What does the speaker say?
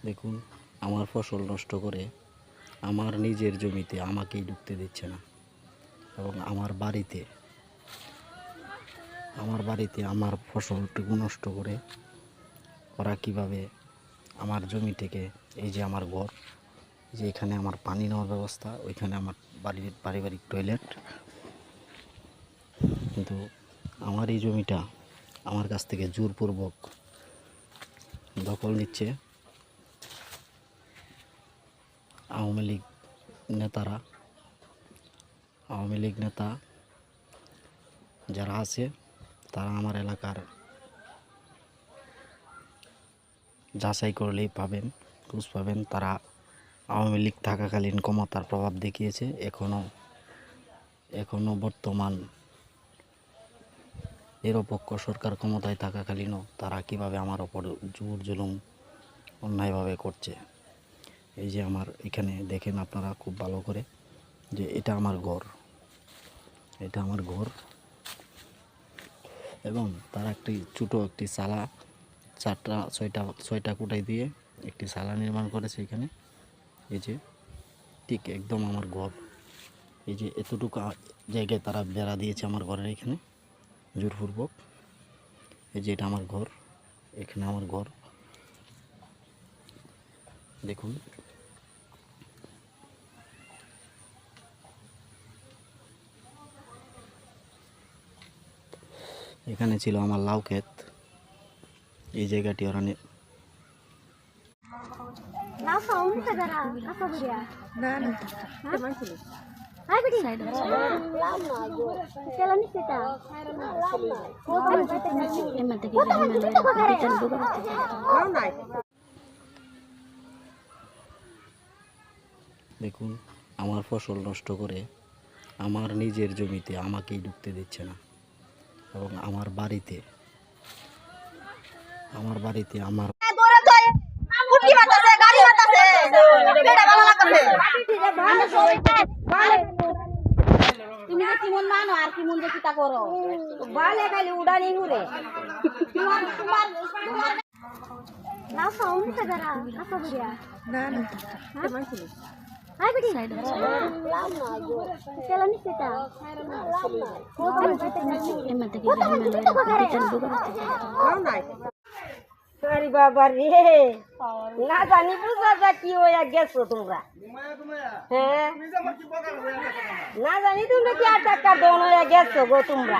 দেখুন আমার ফসল নষ্ট করে আমার নিজের জমিতে আমাকেই ঢুকতে দিচ্ছে না, এবং আমার বাড়িতে আমার ফসলটুকু নষ্ট করে ওরা কিভাবে আমার জমি থেকে, এই যে আমার ঘর, যে এখানে আমার পানি নেওয়ার ব্যবস্থা, ওইখানে আমার পারিবারিক টয়লেট, কিন্তু আমার এই জমিটা আমার কাছ থেকে জোরপূর্বক দখল নিচ্ছে আওয়ামী লীগ নেতা যারা আছে, তারা আমার এলাকার যাচাই করলেই খোঁজ পাবেন। তারা আওয়ামী লীগ থাকাকালীন ক্ষমতার প্রভাব দেখিয়েছে, এখনো বর্তমান নিরপেক্ষ সরকার ক্ষমতায় থাকাকালীনও তারা কিভাবে আমার ওপর জোর জুলুম অন্যায়ভাবে করছে। এই যে আমার এখানে দেখেন আপনারা খুব ভালো করে, যে এটা আমার ঘর, এবং তারা একটি সালা ছয়টা কোটাই দিয়ে একটি সালা নির্মাণ করেছে এখানে। এই যে ঠিক একদম আমার ঘর, এই যে এতটুকু জায়গায় তারা বেড়া দিয়েছে আমার ঘরের এখানে জোরপূর্বক। এই যে এটা আমার ঘর, এখানে আমার ঘর দেখুন। এখানে ছিল আমার লাউ ক্ষেত, এই জায়গাটি ওরা দেখুন আমার ফসল নষ্ট করে আমার নিজের জমিতে আমাকেই ঢুকতে দিচ্ছে না, এবং আমার বাড়িতে আমার তুমি যে কিমন মানো আর কিমন যে কিতা করো বালে খালি উড়ানি উড়ে তোমার না সাউন্ড সাজারা আসো বুড়িয়া না কেমন ছিল হাই বেটি সাইড লাম না গো চলো নি সেটা ও তো এমতে কি রিটার্ন দুগো নাও নাই আরে বাবা রে না জানি বুঝা কি হইয়া গেছো তোমরা হ্যাঁ না জানি তোমরা কি আর টাকা দন হইয়া গেছো গো তোমরা